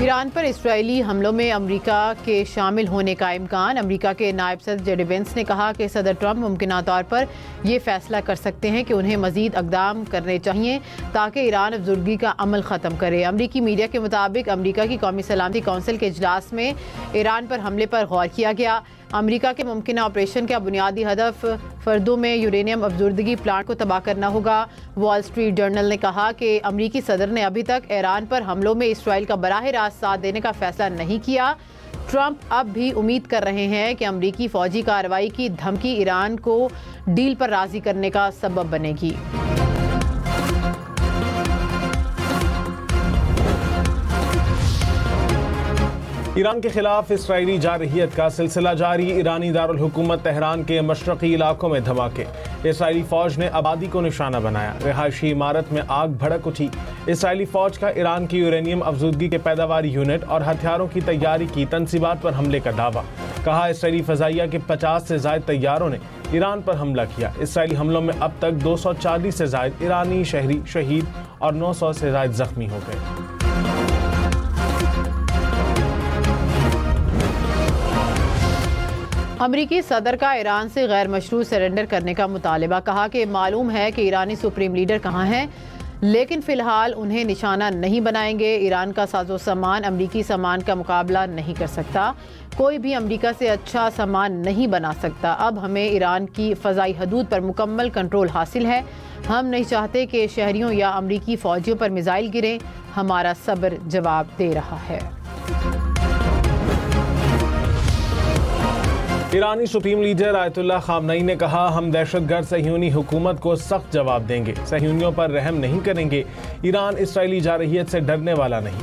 Iran पर इस्राएली हमलों में अमेरिका के शामिल होने का इम्कान। अमेरिका के नायब सदर जेडी वेंस ने कहा कि सदर ट्रंप मुमकिन तौर पर यह फैसला कर सकते हैं कि उन्हें मजीद इक़दाम करने चाहिए ताकि ईरान अफजुर्गी का अमल ख़त्म करे। अमरीकी मीडिया के मुताबिक अमरीका की कौमी सलामती कौंसिल के इजलास में ईरान पर हमले पर गौर किया गया। अमेरिका के मुमकिन ऑपरेशन का बुनियादी हदफ फर्दों में यूरेनियम अफजुर्दगी प्लांट को तबाह करना होगा। वॉल स्ट्रीट जर्नल ने कहा कि अमरीकी सदर ने अभी तक ईरान पर हमलों में इसराइल का बराह रास्त साथ देने का फैसला नहीं किया। ट्रंप अब भी उम्मीद कर रहे हैं कि अमरीकी फौजी कार्रवाई की धमकी ईरान को डील पर राजी करने का सबब बनेगी। ईरान के खिलाफ इसराइली जारहियत का सिलसिला जारी। ईरानी दारुल हुकूमत तेहरान के मशरकी इलाकों में धमाके। इसराइली फौज ने आबादी को निशाना बनाया। रिहायशी इमारत में आग भड़क उठी। इसराइली फौज का ईरान की यूरेनियम अफजुर्गी के पैदावारी यूनिट और हथियारों की तैयारी की तनसीबात पर हमले का दावा। कहा इसराइली फजाइया के 50 से ज्यादा तैयारों ने ईरान पर हमला किया। इसराइली हमलों में अब तक 240 से ज्यादा ईरानी शहरी शहीद और 900 से ज्यादा जख्मी हो गए। अमरीकी सदर का ईरान से गैर मशरूत सरेंडर करने का मुतालबा। कहा कि मालूम है कि ईरानी सुप्रीम लीडर कहाँ हैं, लेकिन फ़िलहाल उन्हें निशाना नहीं बनाएंगे। ईरान का साजो सामान अमरीकी सामान का मुकाबला नहीं कर सकता। कोई भी अमरीका से अच्छा सामान नहीं बना सकता। अब हमें ईरान की फ़ज़ाई हदूद पर मुकम्मल कंट्रोल हासिल है। हम नहीं चाहते कि शहरियों या अमरीकी फ़ौजियों पर मिसाइल गिरें। हमारा सब्र जवाब दे रहा है। ईरानी सुप्रीम लीडर आयतुल्लाह खामनई ने कहा हम दहशतगर्द सहयूनी हुकूमत को सख्त जवाब देंगे, सहयूनियों पर रहम नहीं करेंगे। ईरान इसराइली जारहियत से डरने वाला नहीं।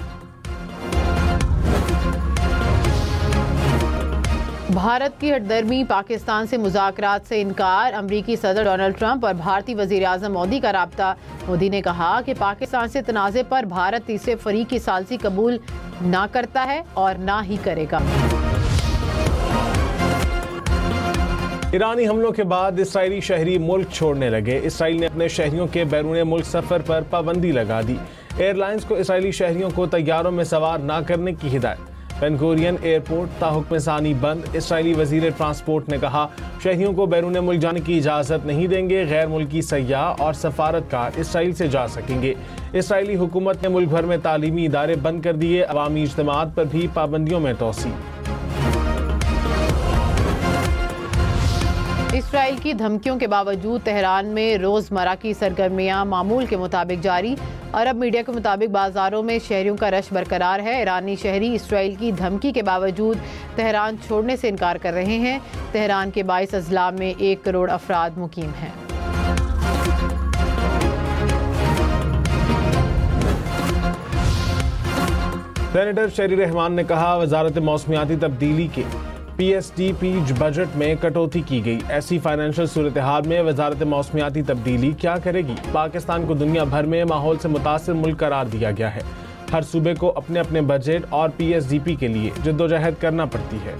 भारत की हटदर्मी, पाकिस्तान से मुज़ाकरात से इनकार। अमरीकी सदर डोनाल्ड ट्रंप और भारतीय वज़ीर आज़म मोदी का राब्ता। मोदी ने कहा कि पाकिस्तान से तनाज़े पर भारत तीसरे फरीक की सालसी कबूल ना करता है और ना ही करेगा। ईरानी हमलों के बाद इसराइली शहरी मुल्क छोड़ने लगे। इसराइल ने अपने शहरियों के बैरून मुल्क सफ़र पर पाबंदी लगा दी। एयरलाइंस को इसराइली शहरियों को तैयारों में सवार न करने की हिदायत। बेन गुरियन एयरपोर्ट ताहुक्म सानी बंद। इसराइली वज़ीर ट्रांसपोर्ट ने कहा शहरियों को बैरून मुल्क जाने की इजाज़त नहीं देंगे। गैर मुल्की सयाह और सफारतकार इसराइल से जा सकेंगे। इसराइली हुकूमत ने मुल्क भर में तालीमी इदारे बंद कर दिए। अवामी इज्तिमात पर भी पाबंदियों में तोसी। इसराइल की धमकियों के बावजूद तेहरान में रोज़मर्रा की सरगर्मियां मामूल के मुताबिक जारी। अरब मीडिया के मुताबिक बाजारों में शहरियों का रश बरकरार है। ईरानी शहरी इसराइल की धमकी के बावजूद तेहरान छोड़ने से इनकार कर रहे हैं। तेहरान के 22 अजला में 1 करोड़ अफराद मुकीम हैं। सेनेटर शेरी रहमान ने कहा वजारत मौसमियाती तब्दीली के PSDP बजट में कटौती की गई। ऐसी फाइनेंशियल सूरत हाल में वजारत मौसमियाती तब्दीली क्या करेगी। पाकिस्तान को दुनिया भर में माहौल से मुतासिर मुल्क करार दिया गया है। हर सूबे को अपने अपने बजट और PSDP के लिए जद्दोजहद करना पड़ती है।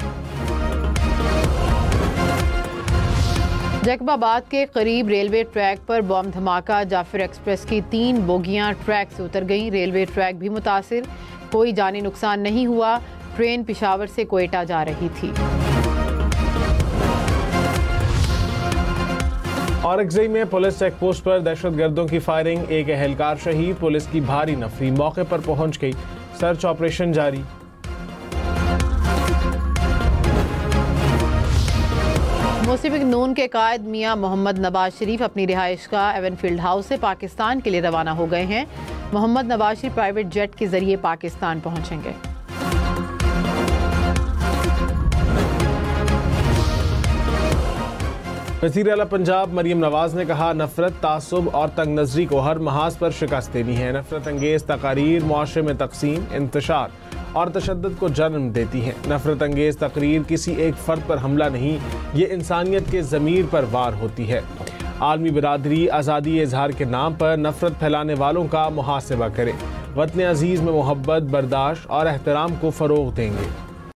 जैकबाबाद के करीब रेलवे ट्रैक पर बम धमाका। जाफर एक्सप्रेस की 3 बोगियां ट्रैक से उतर गईं। रेलवे ट्रैक भी मुतासिर। कोई जानी नुकसान नहीं हुआ। ट्रेन पिशावर से कोयटा जा रही थी। औरंगजेब में पुलिस चेक पोस्ट पर दहशतगर्दों की फायरिंग। एक एहलकार शहीद। पुलिस की भारी नफरी मौके पर पहुंच गई। सर्च ऑपरेशन जारी। मुस्लिम नून के कायद मियां मोहम्मद नवाज शरीफ अपनी रिहाइशगाह एवनफील्ड हाउस से पाकिस्तान के लिए रवाना हो गए हैं। मोहम्मद नवाज शरीफ प्राइवेट जेट के जरिए पाकिस्तान पहुंचेंगे। वज़ीर आला पंजाब मरीम नवाज ने कहा नफरत, तासुब और तंग नजरी को हर महाज पर शिकस्त देनी है। नफरत अंगेज तकारीर मुआशरे में तकसीम, इंतशार और तशद्दुद को जन्म देती हैं। नफरत अंगेज तकरीर किसी एक फ़र्द पर हमला नहीं, ये इंसानियत के ज़मीर पर वार होती है। आलमी बिरादरी आज़ादी इजहार के नाम पर नफरत फैलाने वालों का मुहासिबा करे। वतन अजीज़ में मोहब्बत, बर्दाश्त और एहतराम को फ़रोग़ देंगे।